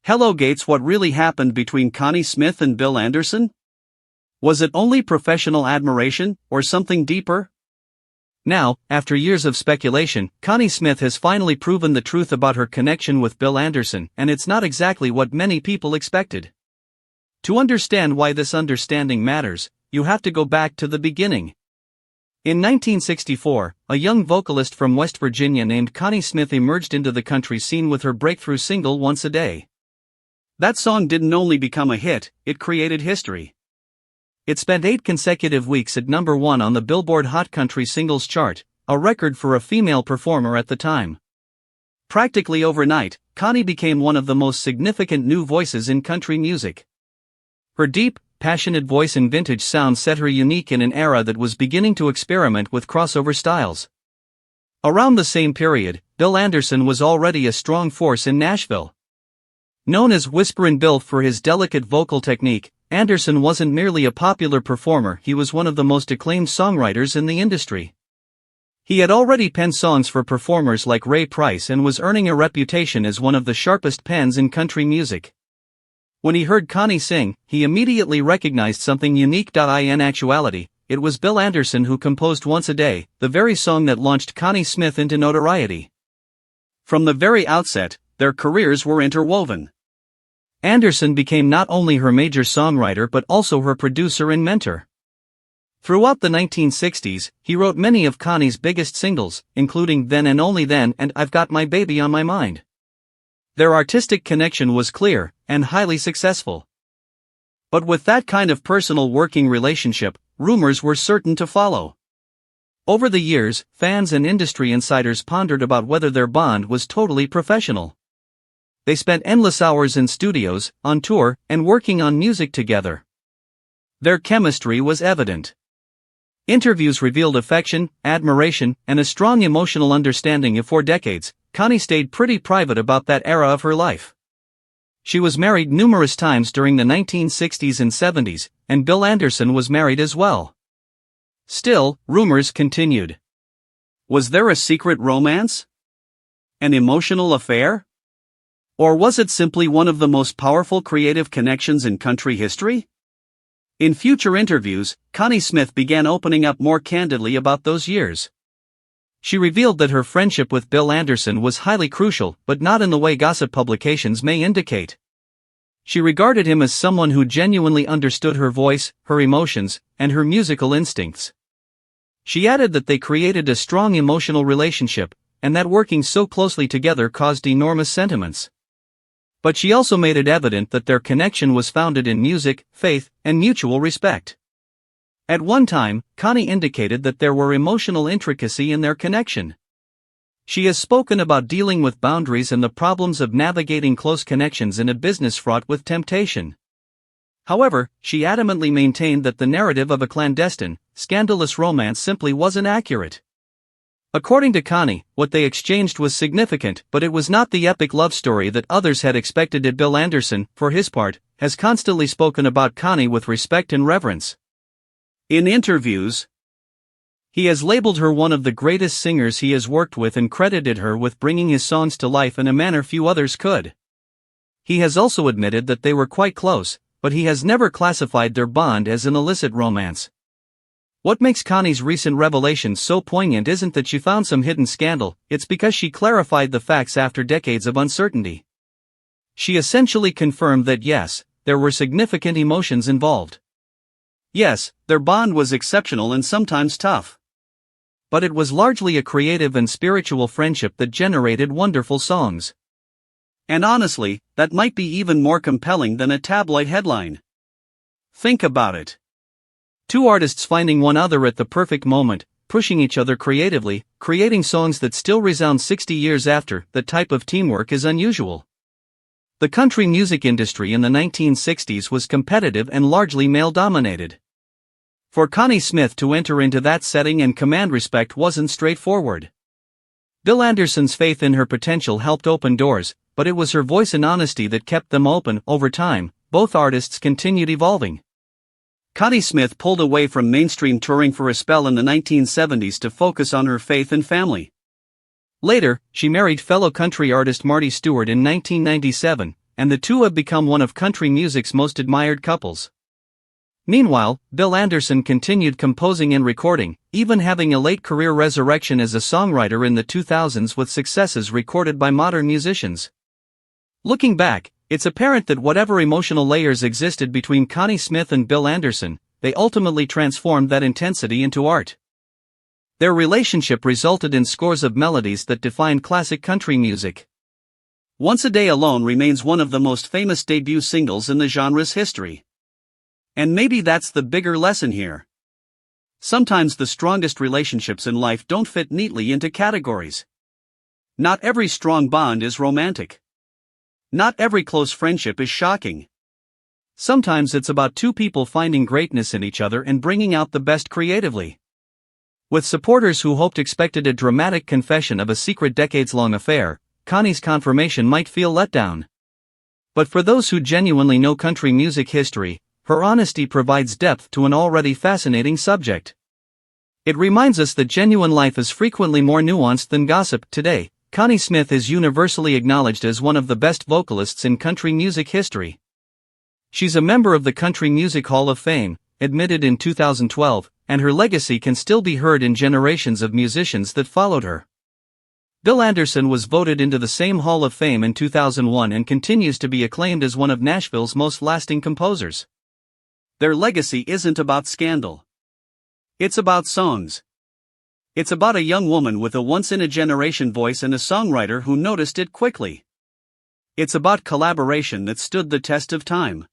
Hello Gates, what really happened between Connie Smith and Bill Anderson? Was it only professional admiration, or something deeper? Now, after years of speculation, Connie Smith has finally proven the truth about her connection with Bill Anderson, and it's not exactly what many people expected. To understand why this understanding matters, you have to go back to the beginning. In 1964, a young vocalist from West Virginia named Connie Smith emerged into the country scene with her breakthrough single Once a Day. That song didn't only become a hit, it created history. It spent 8 consecutive weeks at number 1 on the Billboard Hot Country Singles chart, a record for a female performer at the time. Practically overnight, Connie became one of the most significant new voices in country music. Her deep, passionate voice and vintage sound set her unique in an era that was beginning to experiment with crossover styles. Around the same period, Bill Anderson was already a strong force in Nashville. Known as Whisperin' Bill for his delicate vocal technique, Anderson wasn't merely a popular performer, he was one of the most acclaimed songwriters in the industry. He had already penned songs for performers like Ray Price and was earning a reputation as one of the sharpest pens in country music. When he heard Connie sing, he immediately recognized something unique. In actuality, it was Bill Anderson who composed Once a Day, the very song that launched Connie Smith into notoriety. From the very outset, their careers were interwoven. Anderson became not only her major songwriter but also her producer and mentor. Throughout the 1960s, he wrote many of Connie's biggest singles, including Then and Only Then and I've Got My Baby on My Mind. Their artistic connection was clear, and highly successful. But with that kind of personal working relationship, rumors were certain to follow. Over the years, fans and industry insiders pondered about whether their bond was totally professional. They spent endless hours in studios, on tour, and working on music together. Their chemistry was evident. Interviews revealed affection, admiration, and a strong emotional understanding. For decades, Connie stayed pretty private about that era of her life. She was married numerous times during the 1960s and 70s, and Bill Anderson was married as well. Still, rumors continued. Was there a secret romance? An emotional affair? Or was it simply one of the most powerful creative connections in country history? In future interviews, Connie Smith began opening up more candidly about those years. She revealed that her friendship with Bill Anderson was highly crucial, but not in the way gossip publications may indicate. She regarded him as someone who genuinely understood her voice, her emotions, and her musical instincts. She added that they created a strong emotional relationship, and that working so closely together caused enormous sentiments. But she also made it evident that their connection was founded in music, faith, and mutual respect. At one time, Connie indicated that there were emotional intricacy in their connection. She has spoken about dealing with boundaries and the problems of navigating close connections in a business fraught with temptation. However, she adamantly maintained that the narrative of a clandestine, scandalous romance simply wasn't accurate. According to Connie, what they exchanged was significant, but it was not the epic love story that others had expected. Bill Anderson, for his part, has constantly spoken about Connie with respect and reverence. In interviews, he has labeled her one of the greatest singers he has worked with and credited her with bringing his songs to life in a manner few others could. He has also admitted that they were quite close, but he has never classified their bond as an illicit romance. What makes Connie's recent revelations so poignant isn't that she found some hidden scandal, it's because she clarified the facts after decades of uncertainty. She essentially confirmed that yes, there were significant emotions involved. Yes, their bond was exceptional and sometimes tough. But it was largely a creative and spiritual friendship that generated wonderful songs. And honestly, that might be even more compelling than a tabloid headline. Think about it. Two artists finding one another at the perfect moment, pushing each other creatively, creating songs that still resound 60 years after. That type of teamwork is unusual. The country music industry in the 1960s was competitive and largely male-dominated. For Connie Smith to enter into that setting and command respect wasn't straightforward. Bill Anderson's faith in her potential helped open doors, but it was her voice and honesty that kept them open. Over time, both artists continued evolving. Connie Smith pulled away from mainstream touring for a spell in the 1970s to focus on her faith and family. Later, she married fellow country artist Marty Stewart in 1997, and the two have become one of country music's most admired couples. Meanwhile, Bill Anderson continued composing and recording, even having a late career resurrection as a songwriter in the 2000s with successes recorded by modern musicians. Looking back, it's apparent that whatever emotional layers existed between Connie Smith and Bill Anderson, they ultimately transformed that intensity into art. Their relationship resulted in scores of melodies that defined classic country music. Once a Day Alone remains one of the most famous debut singles in the genre's history. And maybe that's the bigger lesson here. Sometimes the strongest relationships in life don't fit neatly into categories. Not every strong bond is romantic. Not every close friendship is shocking. Sometimes it's about two people finding greatness in each other and bringing out the best creatively. With supporters who hoped expected a dramatic confession of a secret decades-long affair, Connie's confirmation might feel let down. But for those who genuinely know country music history, her honesty provides depth to an already fascinating subject. It reminds us that genuine life is frequently more nuanced than gossip. Today, Connie Smith is universally acknowledged as one of the best vocalists in country music history. She's a member of the Country Music Hall of Fame, admitted in 2012, and her legacy can still be heard in generations of musicians that followed her. Bill Anderson was voted into the same Hall of Fame in 2001 and continues to be acclaimed as one of Nashville's most lasting composers. Their legacy isn't about scandal. It's about songs. It's about a young woman with a once-in-a-generation voice and a songwriter who noticed it quickly. It's about collaboration that stood the test of time.